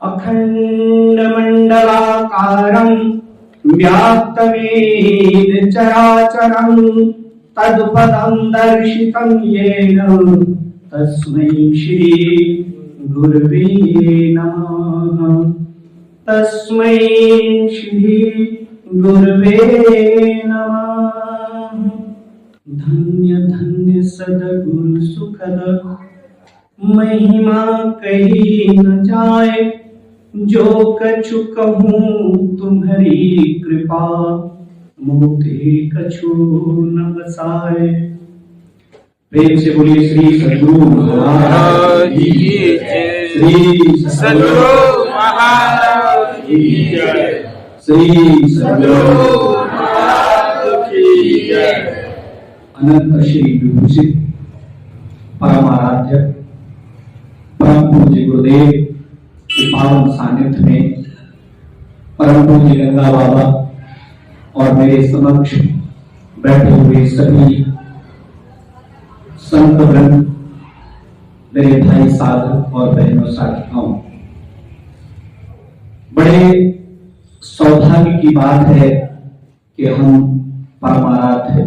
अखण्डमण्डलाकारं व्याप्तमेन चराचरं तत्पदं दर्शितं येन तस्मै श्री गुरवे नमः। तस्मै श्री गुरवे नमः। धन्य धन्य सद्गुरु सुखद महिमा कही न जाए, जो कछु कहूँ तुम्हारी कृपा मोते कछु न बसाए। प्रेम से बोलिए श्री सद्गुरु महाराज की जय। श्री सद्गुरु महाराज की जय। श्री सद्गुरु महाराज की जय। अनंत श्री विभूषित परमाराध्य परम पूज्य गुरुदेव के पावन सानिध्य में परम पूज्य गंगा बाबा और मेरे समक्ष बैठे हुए सभी संत वृंद, मेरे भाई साधु और बहनों साथियों, बड़े सौभाग्य की बात है कि हम परमाराध्य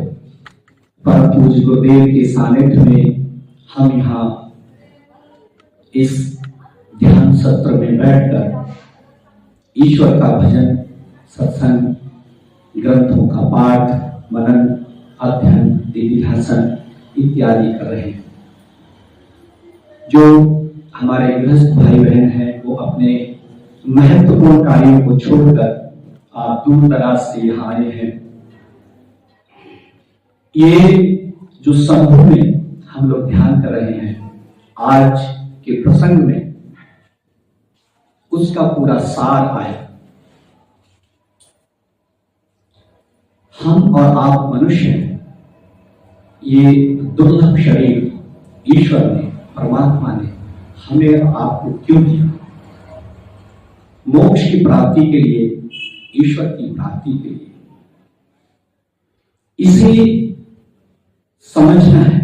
परम पूज्य गुरुदेव के सानिध्य में हम यहाँ इस ध्यान सत्र में बैठकर ईश्वर का भजन, सत्संग, ग्रंथों का पाठ, मनन, अध्ययन, निधिध्यासन इत्यादि कर रहे हैं। जो हमारे गृहस्थ भाई बहन हैं वो अपने महत्वपूर्ण कार्यों को छोड़कर दूर दराज से यहाँ आए हैं। ये जो समूह में हम लोग ध्यान कर रहे हैं आज के प्रसंग में, उसका पूरा सार आया। हम और आप मनुष्य हैं, ये दुर्लभ शरीर ईश्वर ने, परमात्मा ने हमें और आपको क्यों दिया? मोक्ष की प्राप्ति के लिए, ईश्वर की प्राप्ति के लिए। इसे समझना है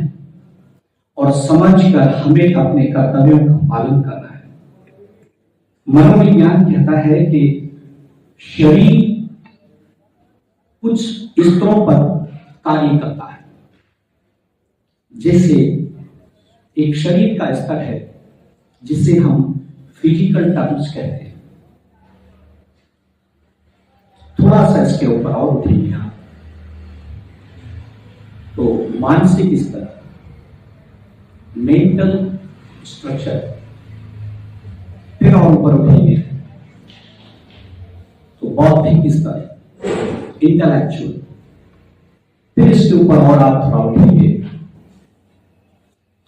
और समझकर हमें अपने कर्तव्यों का पालन करना है। मनोविज्ञान कहता है कि शरीर कुछ स्तरों पर कार्य करता है। जैसे एक शरीर का स्तर है जिसे हम फिजिकल टर्म्स कहते हैं। थोड़ा सा इसके ऊपर और उठेंगे आप तो मानसिक स्तर, मेंटल स्ट्रक्चर, फिर और ऊपर उठेंगे तो बौद्धिक स्तर, इंटेलेक्चुअल, फिर इसके ऊपर और आप थोड़ा उठेंगे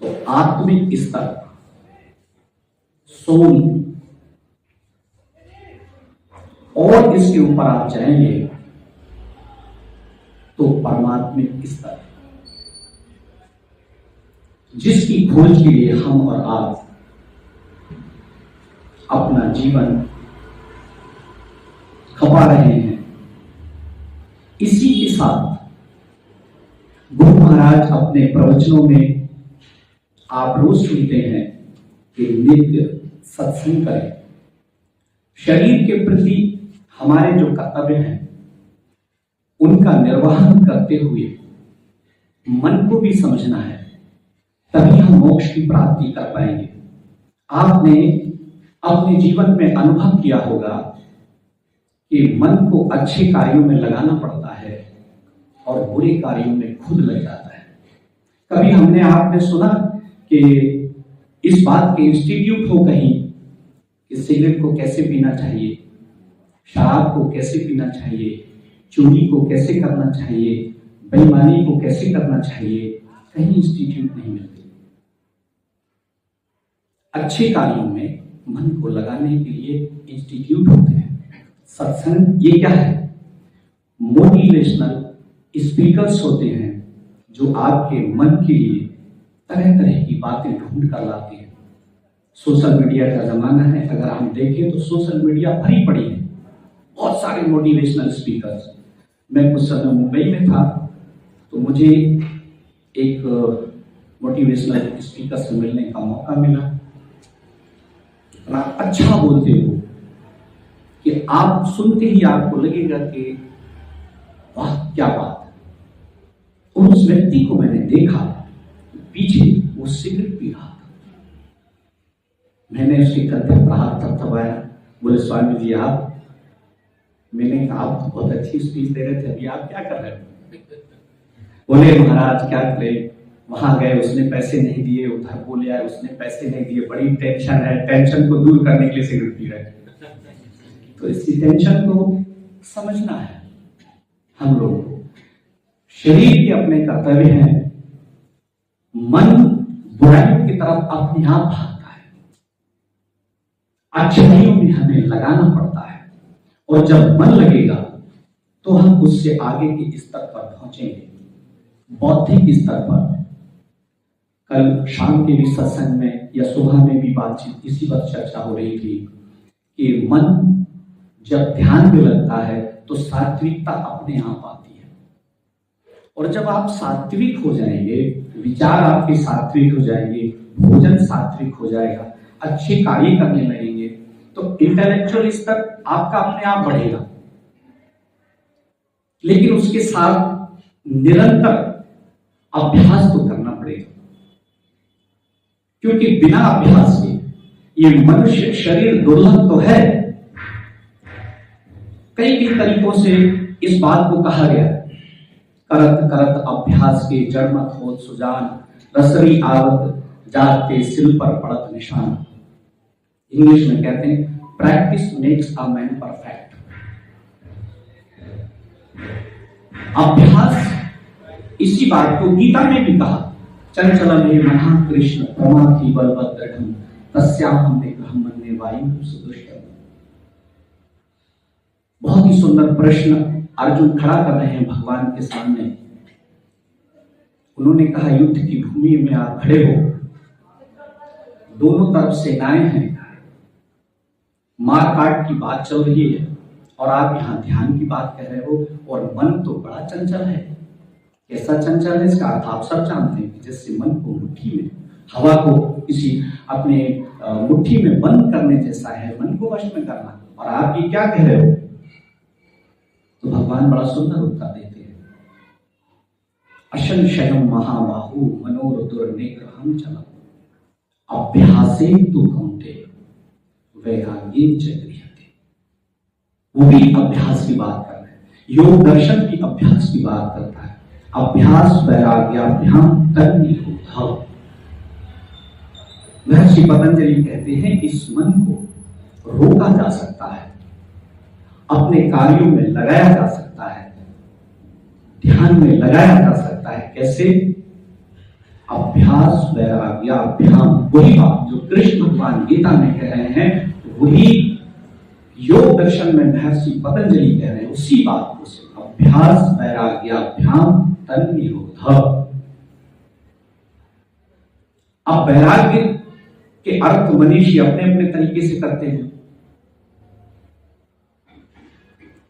तो आत्मिक स्तर, सोल, और इसके ऊपर आप जाएंगे तो परमात्मिक स्तर, जिसकी खोज के लिए हम और आप अपना जीवन खपा रहे हैं। इसी के साथ गुरु महाराज अपने प्रवचनों में आप रोज सुनते हैं कि नित्य सत्संग करें। शरीर के प्रति हमारे जो कर्तव्य हैं उनका निर्वहन करते हुए मन को भी समझना है, तभी हम मोक्ष की प्राप्ति कर पाएंगे। आपने अपने जीवन में अनुभव किया होगा कि मन को अच्छे कार्यों में लगाना पड़ता है और बुरे कार्यों में खुद लग जाता है। कभी हमने आपने सुना कि इस बात के इंस्टीट्यूट हो कहीं कि सिगरेट को कैसे पीना चाहिए, शराब को कैसे पीना चाहिए, चोरी को कैसे करना चाहिए, बेईमानी को कैसे करना चाहिए, कहीं इंस्टीट्यूट नहीं मिलते। अच्छे कार्यों में मन को लगाने के लिए इंस्टीट्यूट होते हैं। सत्संग ये क्या है? मोटिवेशनल स्पीकर्स होते हैं जो आपके मन के लिए तरह तरह की बातें ढूंढ कर लाते हैं। सोशल मीडिया का जमाना है, अगर हम देखें तो सोशल मीडिया भरी पड़ी है, बहुत सारे मोटिवेशनल स्पीकर्स। मैं कुछ समय मुंबई में था तो मुझे एक मोटिवेशनल स्पीकर से मिलने का मौका मिला। इतना अच्छा बोलते हो कि आप सुनते ही आपको लगेगा कि वाह क्या बात है। और उस व्यक्ति को मैंने देखा, पीछे वो सिगरेट पी रहा था। मैंने उसके कंधे पर हाथ थपथपाया, बोले स्वामी जी आप। मैंने कहा आप तो बहुत अच्छी स्पीच दे रहे थे, अभी आप क्या कर रहे हो? बोले महाराज क्या करें, वहां गए उसने पैसे नहीं दिए, उधर बोले आए उसने पैसे नहीं दिए, बड़ी टेंशन है, टेंशन को दूर करने के लिए सिगरेट पी रहे। तो इसी टेंशन को समझना है हम लोगों को। शरीर के अपने कर्तव्य हैं, मन बुराइयों की तरफ अपने आप भागता है, अच्छाइयों में हमें लगाना पड़ता है। और जब मन लगेगा तो हम उससे आगे के स्तर पर पहुंचेंगे, बौद्धिक स्तर पर। कल शाम के भी सत्संग में या सुबह में भी बातचीत इसी पर चर्चा हो रही थी कि मन जब ध्यान में लगता है तो सात्विकता अपने आप आती है। और जब आप सात्विक हो जाएंगे, विचार आपके सात्विक हो जाएंगे, भोजन सात्विक हो जाएगा, अच्छे कार्य करने लगेंगे, तो इंटेलेक्चुअल स्तर आपका अपने आप बढ़ेगा। लेकिन उसके साथ निरंतर अभ्यास तो करना पड़ेगा, क्योंकि बिना अभ्यास के ये मनुष्य शरीर दुर्लभ तो है। कई तरीकों से इस बात को कहा गया, करत करत अभ्यास के जड़ मत होत सुजान, रसरी आवत जात के सिल पर पड़त निशान। इंग्लिश में कहते हैं practice makes a man perfect. अभ्यास, इसी बात को गीता में भी कहा, चंचल में महा कृष्ण प्रमाथि बलवत दृढ़ तस्याहं निग्रहं मन्ये वायु सुदुष्टम्। बहुत ही सुंदर प्रश्न अर्जुन खड़ा कर रहे हैं भगवान के सामने। उन्होंने कहा युद्ध की भूमि में आप खड़े हो, दोनों तरफ सेनाएं हैं, मारकाट की बात चल रही है और आप यहां ध्यान की बात कह रहे हो, और मन तो बड़ा चंचल है। कैसा चंचल है इसका अर्थ आप सब जानते हैं, जैसे मन को मुट्ठी में, हवा को किसी अपने मुट्ठी में बंद करने जैसा है मन को वश में करना। और आप ये क्या कह रहे हो? तो भगवान बड़ा सुंदर उत्तर देते हैं, अशंशयम महाबाहु मनोरुद्रनेत्रहं चलम अभ्यासेन तु कौन्तेय वैराग्येन च गृह्यते। वो भी अभ्यास की बात कर रहे हैं, योग दर्शन भी अभ्यास की बात करता है। अभ्यास वैराग्याभ्याम तन्निरोधः। महर्षि पतंजलि कहते हैं इस मन को रोका जा सकता है, अपने कार्यों में लगाया जा सकता है, ध्यान में लगाया जा सकता है। कैसे? अभ्यास वैराग्याभ्याम। वही बात जो कृष्ण भगवान गीता में कह रहे हैं, वही योग दर्शन में महर्षि पतंजलि कह रहे हैं, उसी बात को से अभ्यास वैराग्याभ्याम तन्निरोधः। अब वैराग्य के अर्थ मनीषी अपने अपने तरीके से करते हैं।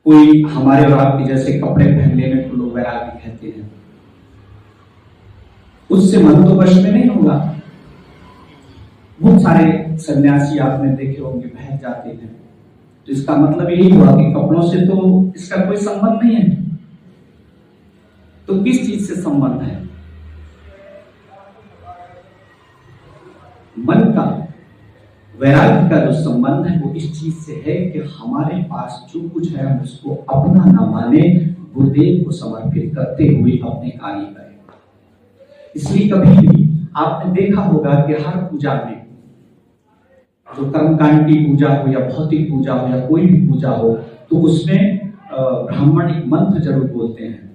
कोई हमारे और आपके जैसे कपड़े पहन लेने को लोग वैराग्य कहते हैं, उससे मन तो वश में नहीं होगा। बहुत सारे सन्यासी आपने देखे होंगे बहक जाते हैं, तो इसका मतलब यही हुआ कि कपड़ों से तो इसका कोई संबंध नहीं है। तो किस चीज से संबंध है? मन का, वैराग्य का जो संबंध है वो इस चीज से है कि हमारे पास जो कुछ है हम उसको अपना न माने, गुरुदेव को समर्पित करते हुए अपने कार्य करें। इसलिए कभी भी आपने देखा होगा कि हर पूजा में, जो कर्मकांड की पूजा हो या भौतिक पूजा हो या कोई भी पूजा हो, तो उसमें ब्राह्मण एक मंत्र जरूर बोलते हैं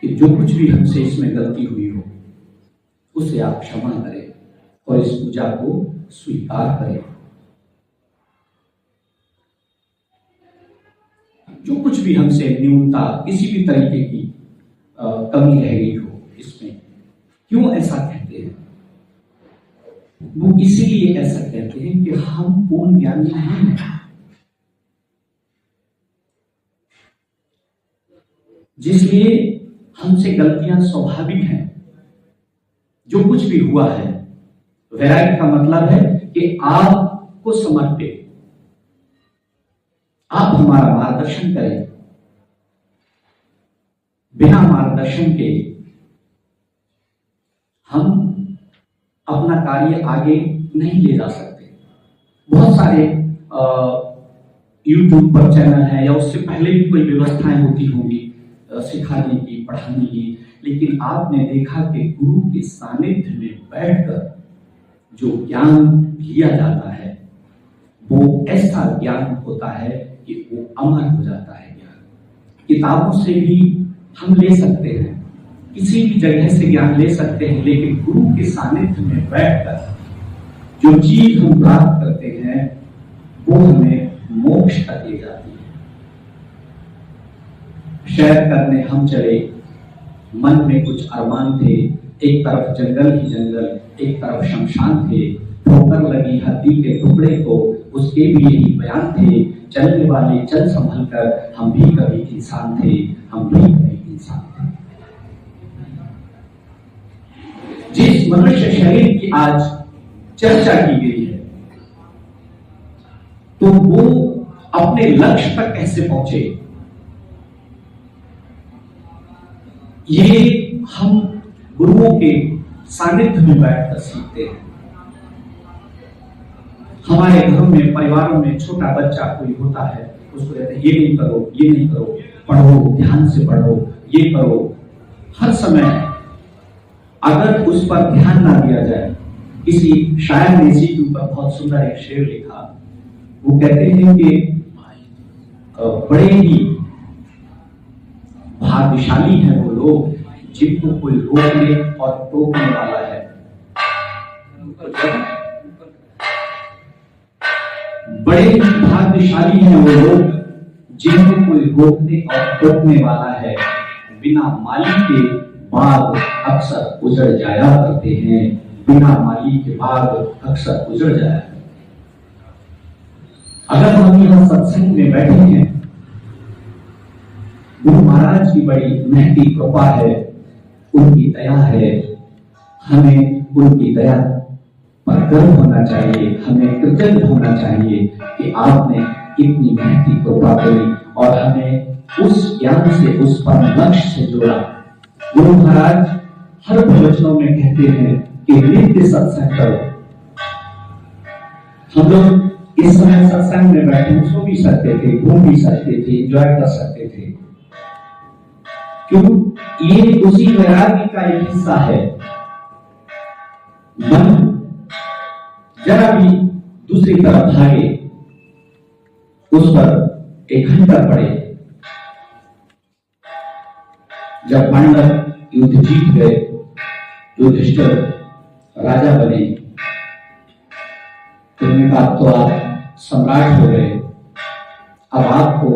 कि जो कुछ भी हमसे इसमें गलती हुई हो उसे आप क्षमा करें और इस पूजा को स्वीकार करें। जो कुछ भी हमसे न्यूनता, किसी भी तरीके की कमी रह गई हो इसमें, क्यों ऐसा कहते हैं? वो इसीलिए ऐसा कहते हैं कि हम पूर्ण ज्ञानी नहीं हैं, जिसलिए हमसे गलतियां स्वाभाविक हैं। जो कुछ भी हुआ है वैराग्य का मतलब है कि आपको समर्पित, आप हमारा मार्गदर्शन करें, बिना मार्गदर्शन के हम अपना कार्य आगे नहीं ले जा सकते। बहुत सारे यूट्यूब पर चैनल है या उससे पहले भी कोई व्यवस्थाएं होती होंगी सिखाने की, पढ़ाने की, लेकिन आपने देखा कि गुरु के सानिध्य में बैठकर जो ज्ञान लिया जाता है वो ऐसा ज्ञान होता है कि वो अमर हो जाता है। ज्ञान किताबों से भी हम ले सकते हैं, किसी भी जगह से ज्ञान ले सकते हैं, लेकिन गुरु के सानिध्य में बैठकर जो चीज हम प्राप्त करते हैं वो हमें मोक्ष तक ले जाती है। शहर करने हम चले, मन में कुछ अरमान थे, एक तरफ जंगल ही जंगल, एक तरफ शमशान थे, ठोकर लगी हड्डी के टुकड़े को, उसके भी यही बयान थे, चलने वाले चल संभल कर, हम भी कभी इंसान थे, हम भी कभी इंसान थे। जिस मनुष्य शरीर की आज चर्चा की गई है, तो वो अपने लक्ष्य तक कैसे पहुंचे, ये हम गुरुओं के सानिध्य में बैठकर सीखते हैं। हमारे घरों में, परिवारों में छोटा बच्चा कोई होता है, उसको कहते हैं ये नहीं करो, ये नहीं करो, पढ़ो, ध्यान से पढ़ो, ये करो। हर समय अगर उस पर ध्यान ना दिया जाए, किसी शायर ने इसी के ऊपर बहुत सुंदर एक शेर लिखा। वो कहते हैं कि बड़े ही भाग्यशाली हैं वो लोग जिनको कोई रोकने और टोकने वाला है। बड़े ही भाग्यशाली हैं वो लोग जिनको कोई रोकने और टोकने वाला है। बिना माली के बाग अक्सर उजड़ जाया करते हैं, बिना माली के बाग अक्सर उजड़ जाया। अगर हम यहाँ सत्संग में बैठे हैं, गुरु महाराज की बड़ी महती कृपा है, उनकी दया है, हमें उनकी दया पर गर्व होना चाहिए, हमें कृतज्ञ होना चाहिए कि आपने इतनी महती कृपा करी और हमें उस ज्ञान से, उस पर लक्ष्य से जोड़ा। गुरु महाराज हर प्रवचनों में कहते हैं कि नित्य सत्संग करो। हम लोग इस समय सत्संग में बैठे सो भी सकते थे, घूम भी सकते थे, एंजॉय कर सकते थे, क्यों? ये उसी वैराग्य का एक हिस्सा है। मन जरा भी दूसरी तरफ भागे, उस पर एक घंटा पड़े। जब पांडव युद्ध जीत गए, युधिष्ठिर राजा बने, तो उन्होंने कहा तो आप सम्राट हो गए, अब आपको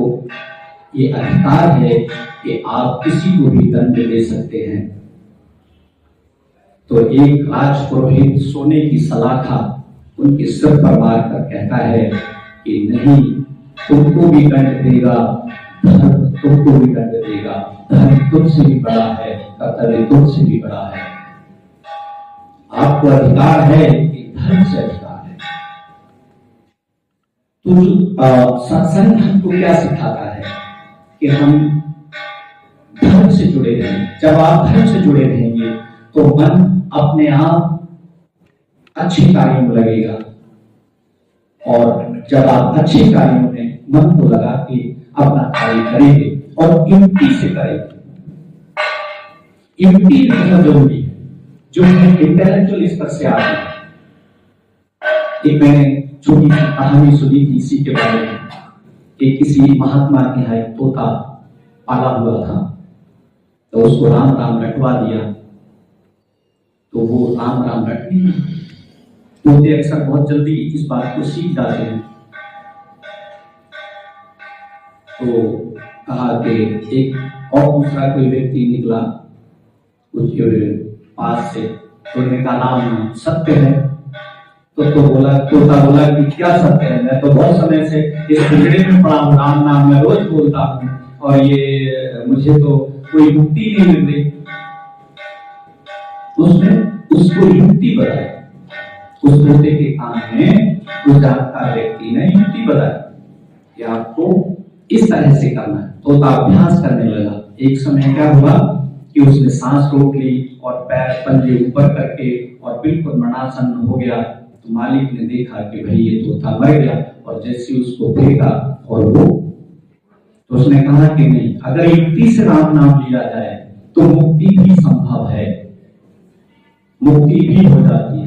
ये अधिकार है कि आप किसी को भी दंड दे सकते हैं। तो एक राजपुरोहित सोने की सलाखा उनके सिर पर मारकर कहता है कि नहीं, तुमको भी दंड देगा, धर्म तुमको भी दंड देगा, धर्म तुमसे भी बड़ा है, कर्तव्य तुमसे भी बड़ा है। आपको अधिकार है कि धर्म से अधिकार है। तो सत्संग हमको क्या सिखाता है कि हम धर्म से जुड़े रहें। जब आप धर्म से जुड़े रहेंगे तो मन अपने आप अच्छे कार्यों में लगेगा, और जब आप अच्छे कार्यों में मन को लगा के अपना कार्य करेंगे और युक्ति से करेंगे। युक्ति बहुत जरूरी है, जो इंटेलेक्चुअल स्तर से आती है। एक मैंने छोटी सी कहानी सुनी थी इसी के बारे में कि किसी महात्मा के यहाँ एक तोता पाला हुआ था, तो उसको राम राम रटवा दिया, तो वो राम राम रटने तोते अक्सर बहुत जल्दी इस बात को सीख जाते हैं। तो कहा कि एक और दूसरा कोई व्यक्ति निकला उसके पास से, तो उन्होंने कहा राम सत्य है। तो तोता बोला कि क्या सत्य है, मैं तो बहुत समय से इस पिंजरे में पड़ा हूँ, राम नाम मैं रोज बोलता हूँ और ये मुझे तो कोई युक्ति नहीं मिल रही। उसने उसको युक्ति बताई उस तोते के कान में उस जानकार व्यक्ति ने युक्ति बताई कि आपको इस तरह से करना है। तोता अभ्यास करने लगा। एक समय क्या हुआ कि उसने सांस रोक ली और पैर पंजे ऊपर करके और बिल्कुल मरणासन हो गया। तो मालिक ने देखा कि भाई ये तोता मर गया, और जैसे उसको फेंका और वो, तो उसने कहा कि नहीं, अगर युक्ति से राम नाम लिया जाए तो मुक्ति भी संभव है, मुक्ति भी हो जाती है।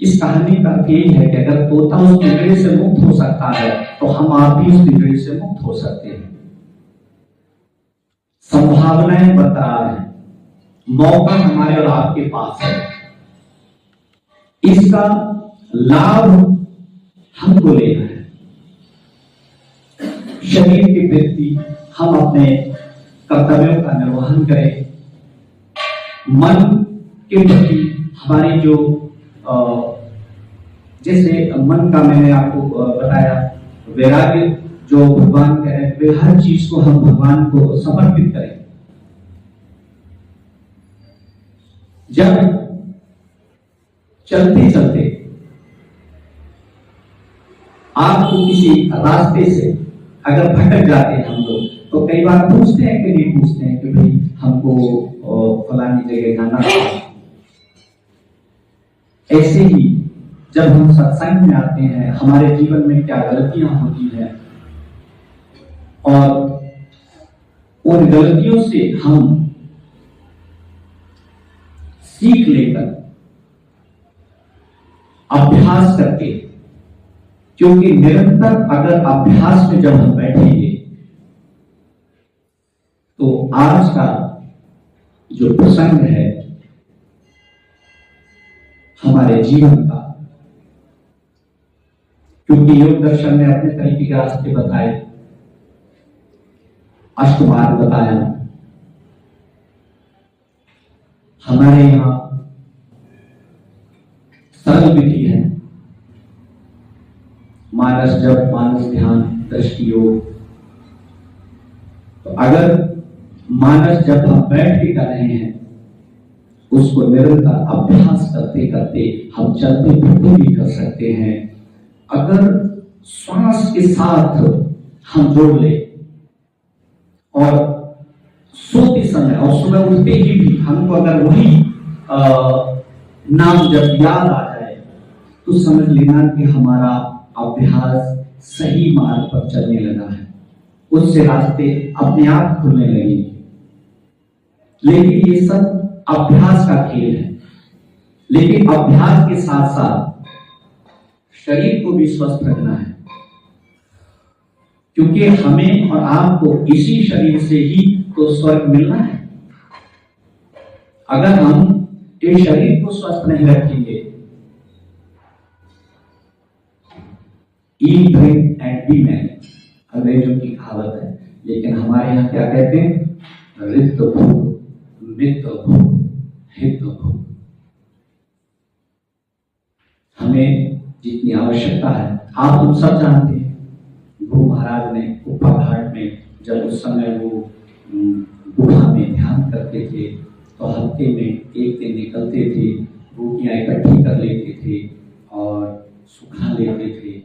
इस कहानी का यही है कि अगर तोता उस बिगड़े से मुक्त हो सकता है तो हम आप भी उस बिगड़े से मुक्त हो सकते हैं। संभावनाएं बरकरार हैं, मौका हमारे और आपके पास है, इसका लाभ हमको लेना है। शरीर के प्रति हम अपने कर्तव्यों का निर्वहन करें। मन के प्रति हमारी जो जैसे मन का मैंने आपको बताया, वैराग्य जो भगवान कह रहे हैं, हर चीज को हम भगवान को समर्पित करें। जब चलते चलते आपको किसी रास्ते से अगर भटक जाते हैं हम लोग, तो कई बार पूछते हैं कि नहीं पूछते हैं कि भाई हमको फलानी जगह जाना है। ऐसे ही जब हम सत्संग में आते हैं, हमारे जीवन में क्या गलतियां होती हैं और उन गलतियों से हम सीख लेकर अभ्यास करके, क्योंकि निरंतर अगर अभ्यास में जब हम बैठेंगे तो आज का जो प्रसंग है हमारे जीवन का, क्योंकि योग दर्शन ने अपने तरीके के रास्ते बताए, अष्टमार्ग बताया, हमारे यहां सरल विधि है, मानस जप, मानस ध्यान, दृष्टि योग। तो अगर मानस जब हम बैठ के कर रहे हैं, उसको निरंतर अभ्यास करते करते हम चलते फिरते भी कर सकते हैं। अगर श्वास के साथ हम जोड़ ले और सोते समय और सुबह उठते ही भी हमको अगर वही नाम जब याद आ जाए, तो समझ लेना कि हमारा अभ्यास सही मार्ग पर चलने लगा है, उससे रास्ते अपने आप खुलने लगेंगे। लेकिन ये सब अभ्यास का खेल है। लेकिन अभ्यास के साथ साथ शरीर को भी स्वस्थ रखना है, क्योंकि हमें और आपको इसी शरीर से ही तो स्वर्ग मिलना है। अगर हम इस शरीर को स्वस्थ नहीं रखेंगे, eat drink and B Mary, अंग्रेजों की कहावत है, लेकिन हमारे यहाँ क्या कहते हैं, रित भूख, मित भूख, हित भूख। हमें जितनी आवश्यकता है, आप हम सब जानते हैं, गुरु महाराज ने कुप्पा घाट में जब उस समय वो गुफा में ध्यान करते थे, तो हफ्ते में एक दिन निकलते थे, रोटियां इकट्ठी कर लेते थे और सुखा लेते थे।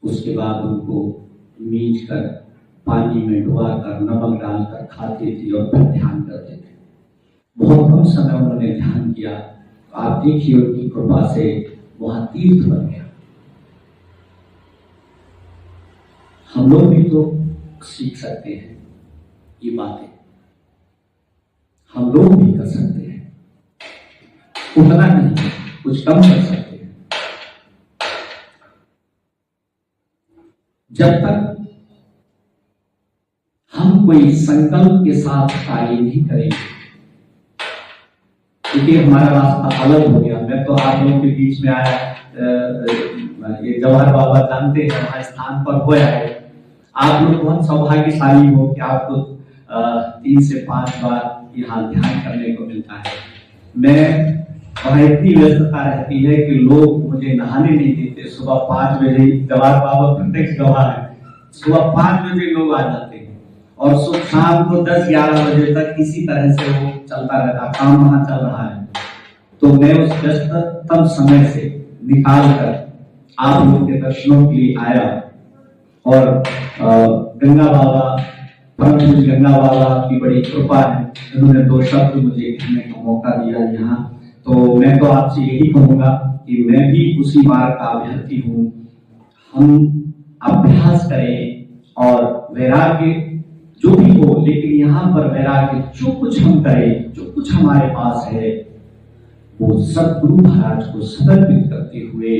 उसके बाद उनको मींच कर पानी में डुबा कर नमक डालकर खाते थे और फिर ध्यान करते थे। बहुत कम समय उन्होंने ध्यान किया, आप देखिए उनकी कृपा से वहां तीर्थ बन गया। हम लोग भी तो सीख सकते हैं ये बातें, हम लोग भी कर सकते हैं, उतना नहीं, कुछ कम कर सकते हैं। जब तक हम कोई संकल्प के साथ कार्य नहीं करेंगे, क्योंकि हमारा रास्ता अलग हो गया। मैं तो आप लोगों के बीच में आया, ये जवाहर बाबा जानते हैं, हमारे स्थान पर होया है। आप लोग बहुत सौभाग्यशाली हो कि आपको 3 से 5 बार यहाँ ध्यान करने को मिलता है। मैं वहाँ इतनी व्यस्तता रहती है कि लोग मुझे नहाने नहीं देते। सुबह 5 बजे, जवाहर बाबा प्रत्यक्ष गवाह है, सुबह 5 बजे लोग आ जाते हैं और शाम को 10-11 बजे तक इसी तरह से वो चलता रहता, काम वहां चल रहा है। तो मैं उस व्यस्ततम समय से निकाल कर आप लोगों के दर्शनों के लिए आया। और गंगा बाबा, परम पूज्य गंगा बाबा की बड़ी कृपा है, उन्होंने 2 शब्द मुझे कहने का मौका दिया यहाँ। तो मैं तो आपसे यही कहूंगा कि मैं भी उसी मार्ग का अभ्यर्थी हूँ। हम अभ्यास करें और वैराग्य जो भी हो, लेकिन यहाँ पर वैराग्य जो कुछ हम करें, जो कुछ हमारे पास है, वो सदगुरु महाराज को समर्पित करते हुए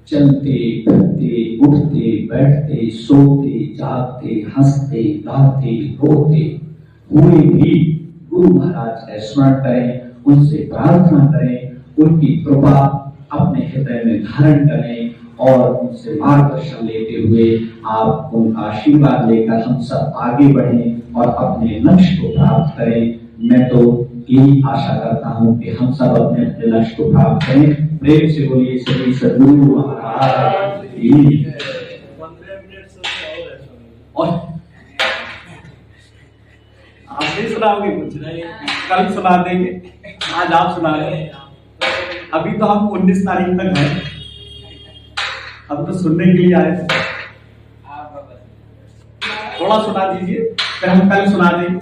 चलते फिरते उठते बैठते सोते जागते हंसते गाते रोते हुए भी गुरु महाराज का स्मरण करें, उनसे प्रार्थना करें, उनकी कृपा अपने हृदय में धारण करें और उनसे मार्गदर्शन लेते हुए आप उनका आशीर्वाद लेकर हम सब आगे बढ़ें और अपने लक्ष्य को प्राप्त करें। मैं तो यही आशा करता हूं कि हम सब अपने अपने लक्ष्य को प्राप्त करें। प्रेम से बोलिए श्री सद्गुरु महाराज की। और आप भी सुनाओगे? कुछ नहीं, कल सुना देंगे, आज आप सुना रहे। अभी तो हम 19 तारीख तक हैं, हम तो सुनने के लिए आए थे। थोड़ा सुना दीजिए, फिर हम कल सुना देंगे।